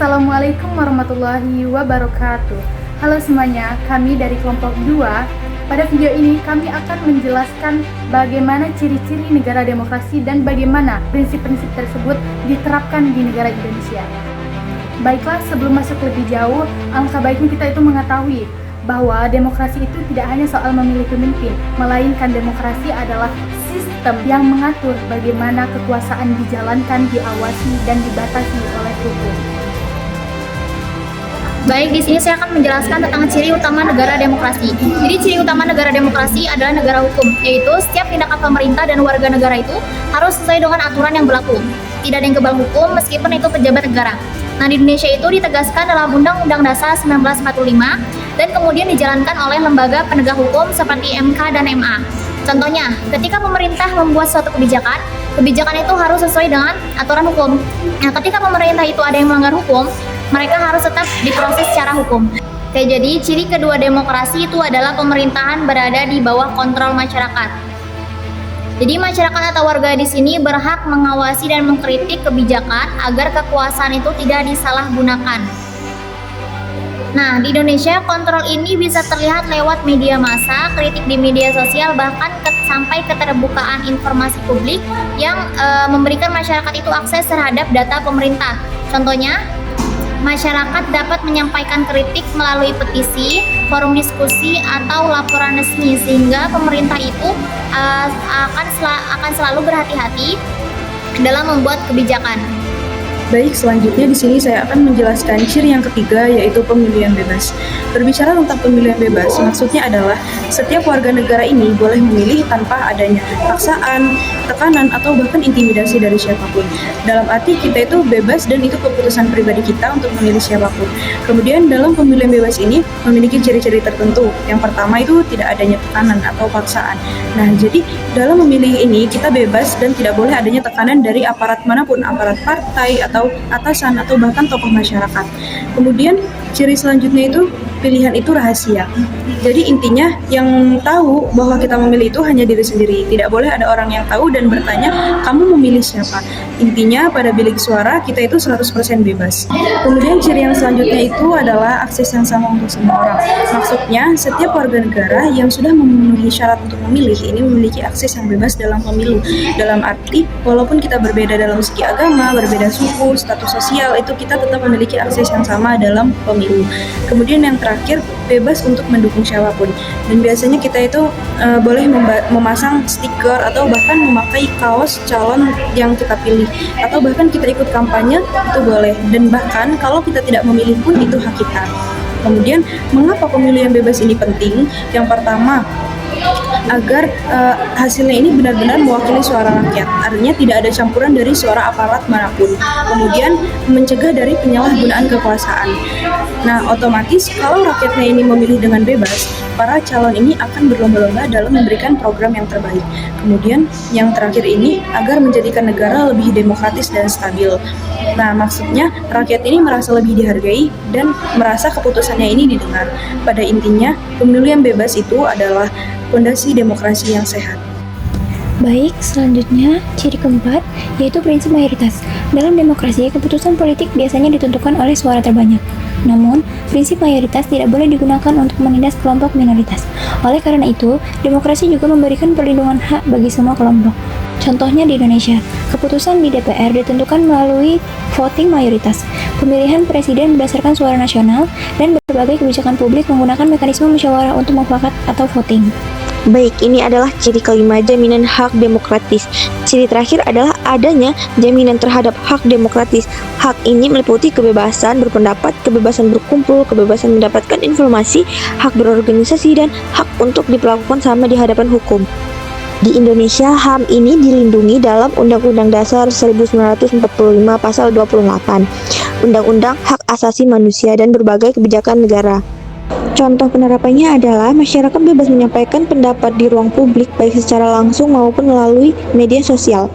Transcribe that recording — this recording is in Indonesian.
Assalamualaikum warahmatullahi wabarakatuh. Halo semuanya, kami dari kelompok 2. Pada video ini kami akan menjelaskan bagaimana ciri-ciri negara demokrasi dan bagaimana prinsip-prinsip tersebut diterapkan di negara Indonesia. Baiklah, sebelum masuk lebih jauh, alangkah baiknya kita itu mengetahui bahwa demokrasi itu tidak hanya soal memilih pemimpin, melainkan demokrasi adalah sistem yang mengatur bagaimana kekuasaan dijalankan, diawasi, dan dibatasi oleh hukum. Baik, di sini saya akan menjelaskan tentang ciri utama negara demokrasi. Jadi ciri utama negara demokrasi adalah negara hukum, yaitu setiap tindakan pemerintah dan warga negara itu harus sesuai dengan aturan yang berlaku. Tidak ada yang kebal hukum meskipun itu pejabat negara. Nah, di Indonesia itu ditegaskan dalam Undang-Undang Dasar 1945 dan kemudian dijalankan oleh lembaga penegak hukum seperti MK dan MA. Contohnya, ketika pemerintah membuat suatu kebijakan, kebijakan itu harus sesuai dengan aturan hukum. Nah, ketika pemerintah itu ada yang melanggar hukum, mereka harus tetap diproses secara hukum. Oke, jadi ciri kedua demokrasi itu adalah pemerintahan berada di bawah kontrol masyarakat. Jadi masyarakat atau warga di sini berhak mengawasi dan mengkritik kebijakan agar kekuasaan itu tidak disalahgunakan. Nah, di Indonesia kontrol ini bisa terlihat lewat media massa, kritik di media sosial, bahkan sampai keterbukaan informasi publik yang memberikan masyarakat itu akses terhadap data pemerintah. Contohnya, masyarakat dapat menyampaikan kritik melalui petisi, forum diskusi, atau laporan resmi, sehingga pemerintah itu akan selalu berhati-hati dalam membuat kebijakan. Baik, selanjutnya di sini saya akan menjelaskan ciri yang ketiga, yaitu pemilihan bebas. Berbicara tentang pemilihan bebas, maksudnya adalah setiap warga negara ini boleh memilih tanpa adanya paksaan, tekanan, atau bahkan intimidasi dari siapapun. Dalam arti kita itu bebas dan itu keputusan pribadi kita untuk memilih siapapun. Kemudian dalam pemilihan bebas ini memiliki ciri-ciri tertentu. Yang pertama itu tidak adanya tekanan atau paksaan. Nah, jadi dalam memilih ini kita bebas dan tidak boleh adanya tekanan dari aparat manapun, aparat partai atau atasan atau bahkan tokoh masyarakat. Kemudian ciri selanjutnya itu pilihan itu rahasia. Jadi intinya yang tahu bahwa kita memilih itu hanya diri sendiri. Tidak boleh ada orang yang tahu dan bertanya, kamu memilih siapa? Intinya pada bilik suara kita itu 100% bebas. Kemudian ciri yang selanjutnya itu adalah akses yang sama untuk semua orang. Maksudnya setiap warga negara yang sudah memenuhi syarat untuk memilih ini memiliki akses yang bebas dalam pemilu. Dalam arti walaupun kita berbeda dalam segi agama, berbeda suku, status sosial, itu kita tetap memiliki akses yang sama dalam pemilu. Kemudian yang terakhir, bebas untuk mendukung siapapun. Dan biasanya kita itu boleh memasang stiker atau bahkan memakai kaos calon yang kita pilih, atau bahkan kita ikut kampanye itu boleh. Dan bahkan kalau kita tidak memilih pun itu hak kita. Kemudian mengapa pemilihan bebas ini penting? Yang pertama, agar hasilnya ini benar-benar mewakili suara rakyat. Artinya tidak ada campuran dari suara aparat manapun. Kemudian mencegah dari penyalahgunaan kekuasaan. Nah, otomatis kalau rakyatnya ini memilih dengan bebas, para calon ini akan berlomba-lomba dalam memberikan program yang terbaik. Kemudian yang terakhir ini agar menjadikan negara lebih demokratis dan stabil. Nah, maksudnya rakyat ini merasa lebih dihargai dan merasa keputusannya ini didengar. Pada intinya, pemilu yang bebas itu adalah fondasi demokrasi yang sehat. Baik, selanjutnya ciri keempat yaitu prinsip mayoritas. Dalam demokrasi, keputusan politik biasanya ditentukan oleh suara terbanyak. Namun, prinsip mayoritas tidak boleh digunakan untuk menindas kelompok minoritas. Oleh karena itu, demokrasi juga memberikan perlindungan hak bagi semua kelompok. Contohnya di Indonesia, keputusan di DPR ditentukan melalui voting mayoritas. Pemilihan presiden berdasarkan suara nasional dan berbagai kebijakan publik menggunakan mekanisme musyawarah untuk mufakat atau voting. Baik, ini adalah ciri kelima, jaminan hak demokratis. Ciri terakhir adalah adanya jaminan terhadap hak demokratis. Hak ini meliputi kebebasan berpendapat, kebebasan berkumpul, kebebasan mendapatkan informasi, hak berorganisasi, dan hak untuk diperlakukan sama di hadapan hukum. Di Indonesia, HAM ini dilindungi dalam Undang-Undang Dasar 1945 Pasal 28, Undang-Undang Hak Asasi Manusia, dan berbagai kebijakan negara. Contoh penerapannya adalah masyarakat bebas menyampaikan pendapat di ruang publik baik secara langsung maupun melalui media sosial.